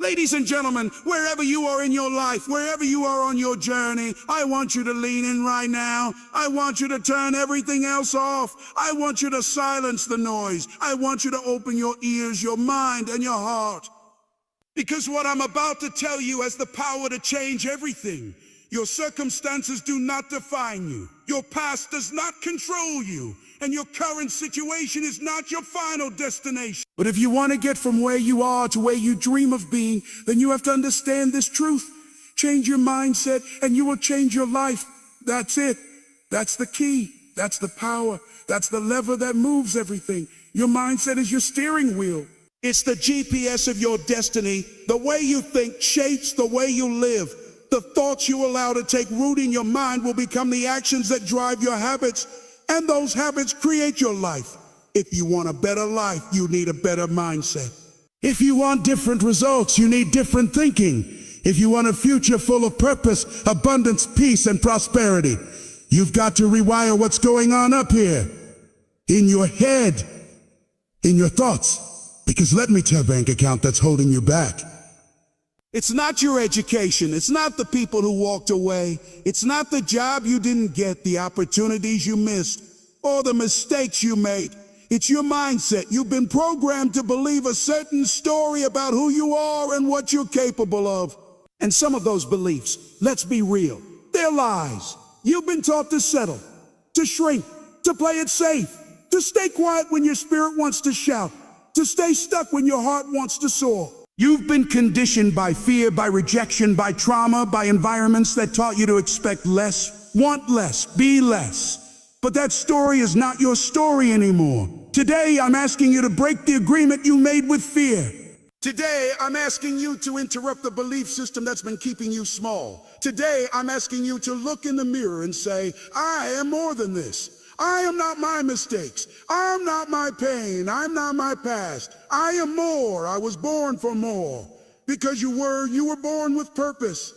Ladies and gentlemen, wherever you are in your life, wherever you are on your journey, I want you to lean in right now. I want you to turn everything else off. I want you to silence the noise. I want you to open your ears, your mind, and your heart. Because what I'm about to tell you has the power to change everything. Your circumstances do not define you. Your past does not control you. And your current situation is not your final destination. But if you want to get from where you are to where you dream of being, then you have to understand this truth. Change your mindset and you will change your life. That's it. That's the key. That's the power. That's the lever that moves everything. Your mindset is your steering wheel. It's the GPS of your destiny. The way you think shapes the way you live. The thoughts you allow to take root in your mind will become the actions that drive your habits. And those habits create your life. If you want a better life, you need a better mindset. If you want different results, you need different thinking. If you want a future full of purpose, abundance, peace, and prosperity, you've got to rewire what's going on up here, in your head, in your thoughts. Because let me tell bank account that's holding you back. It's not your education. It's not the people who walked away. It's not the job you didn't get, the opportunities you missed, or the mistakes you made. It's your mindset. You've been programmed to believe a certain story about who you are and what you're capable of. And some of those beliefs, let's be real, they're lies. You've been taught to settle, to shrink, to play it safe, to stay quiet when your spirit wants to shout, to stay stuck when your heart wants to soar. You've been conditioned by fear, by rejection, by trauma, by environments that taught you to expect less, want less, be less. But that story is not your story anymore. Today, I'm asking you to break the agreement you made with fear. Today, I'm asking you to interrupt the belief system that's been keeping you small. Today, I'm asking you to look in the mirror and say, I am more than this. I am not my mistakes. I am not my pain. I'm not my past. I am more. I was born for more. Because you were born with purpose.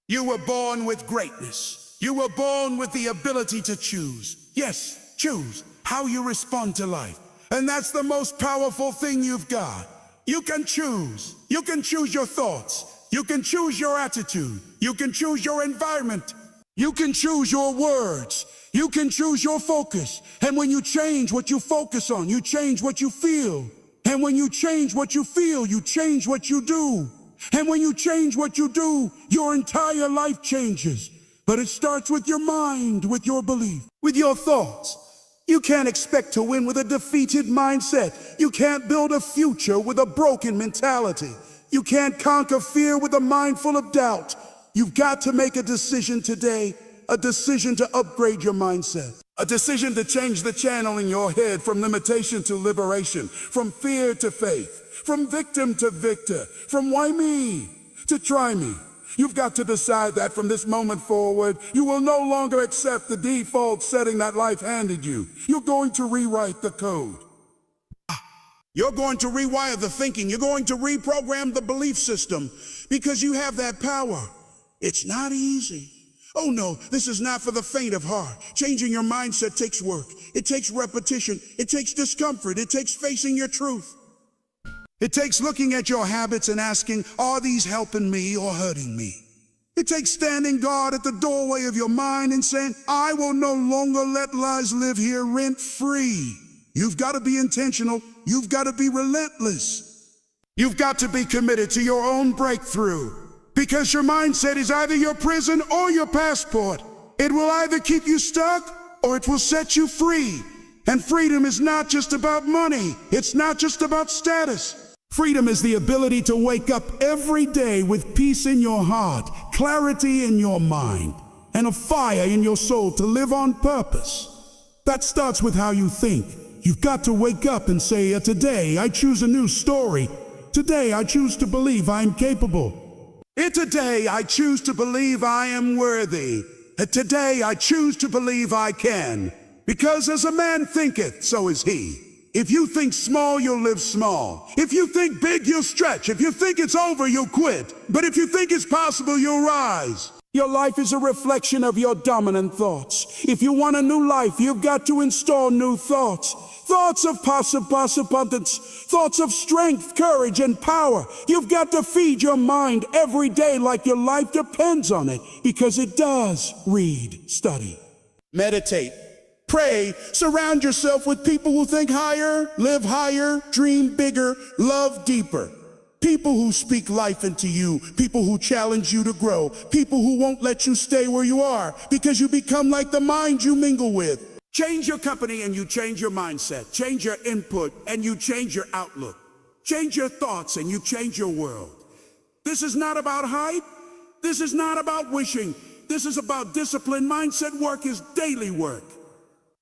You were born with greatness. You were born with the ability to choose. Yes, choose how you respond to life. And that's the most powerful thing you've got. You can choose. You can choose your thoughts. You can choose your attitude. You can choose your environment. You can choose your words. You can choose your focus. And when you change what you focus on, you change what you feel. And when you change what you feel, you change what you do. And when you change what you do, your entire life changes. But it starts with your mind, with your belief, with your thoughts. You can't expect to win with a defeated mindset. You can't build a future with a broken mentality. You can't conquer fear with a mind full of doubt. You've got to make a decision today. A decision to upgrade your mindset. A decision to change the channel in your head from limitation to liberation, from fear to faith, from victim to victor, from why me to try me. You've got to decide that from this moment forward, you will no longer accept the default setting that life handed you. You're going to rewrite the code. You're going to rewire the thinking. You're going to reprogram the belief system because you have that power. It's not easy. Oh no, this is not for the faint of heart. Changing your mindset takes work. It takes repetition. It takes discomfort. It takes facing your truth. It takes looking at your habits and asking, are these helping me or hurting me? It takes standing guard at the doorway of your mind and saying, I will no longer let lies live here rent-free. You've got to be intentional. You've got to be relentless. You've got to be committed to your own breakthrough. Because your mindset is either your prison or your passport. It will either keep you stuck or it will set you free. And freedom is not just about money. It's not just about status. Freedom is the ability to wake up every day with peace in your heart, clarity in your mind, and a fire in your soul to live on purpose. That starts with how you think. You've got to wake up and say, today I choose a new story. Today I choose to believe I am capable. Today I choose to believe I am worthy. Today I choose to believe I can. Because as a man thinketh, so is he. If you think small, you'll live small. If you think big, you'll stretch. If you think it's over, you'll quit. But if you think it's possible, you'll rise. Your life is a reflection of your dominant thoughts. If you want a new life, you've got to install new thoughts. Thoughts of abundance, thoughts of strength, courage, and power. You've got to feed your mind every day like your life depends on it, because it does. Read, study, meditate, pray, surround yourself with people who think higher, live higher, dream bigger, love deeper. People who speak life into you, people who challenge you to grow, people who won't let you stay where you are because you become like the mind you mingle with. Change your company and you change your mindset. Change your input and you change your outlook. Change your thoughts and you change your world. This is not about hype. This is not about wishing. This is about discipline. Mindset work is daily work.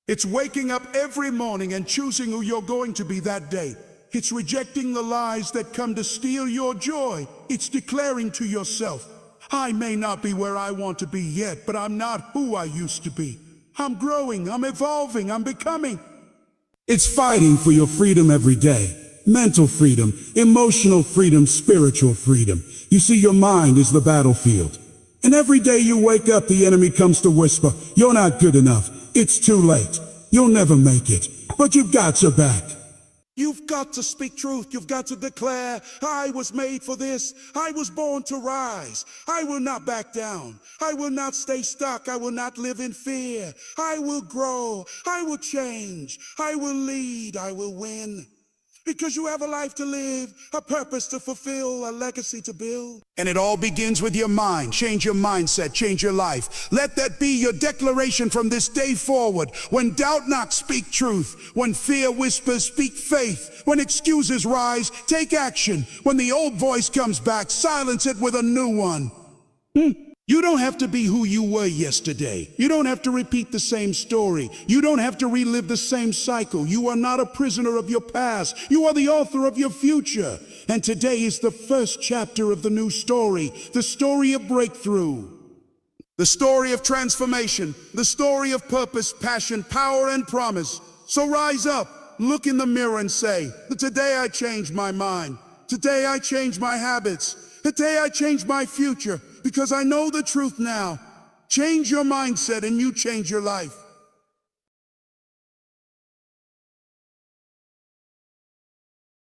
It's waking up every morning and choosing who you're going to be that day. It's rejecting the lies that come to steal your joy. It's declaring to yourself, I may not be where I want to be yet, but I'm not who I used to be. I'm growing, I'm evolving, I'm becoming. It's fighting for your freedom every day. Mental freedom, emotional freedom, spiritual freedom. You see, your mind is the battlefield. And every day you wake up, the enemy comes to whisper, you're not good enough. It's too late. You'll never make it. But you've got your back. You've got to speak truth. You've got to declare, I was made for this. I was born to rise. I will not back down. I will not stay stuck. I will not live in fear. I will grow. I will change. I will lead. I will win. Because you have a life to live, a purpose to fulfill, a legacy to build. And it all begins with your mind. Change your mindset, change your life. Let that be your declaration from this day forward. When doubt knocks, speak truth. When fear whispers, speak faith. When excuses rise, take action. When the old voice comes back, silence it with a new one. You don't have to be who you were yesterday. You don't have to repeat the same story. You don't have to relive the same cycle. You are not a prisoner of your past. You are the author of your future. And today is the first chapter of the new story, the story of breakthrough, the story of transformation, the story of purpose, passion, power, and promise. So rise up, look in the mirror and say, today I change my mind. Today I change my habits. Today I change my future. Because I know the truth now. Change your mindset and you change your life.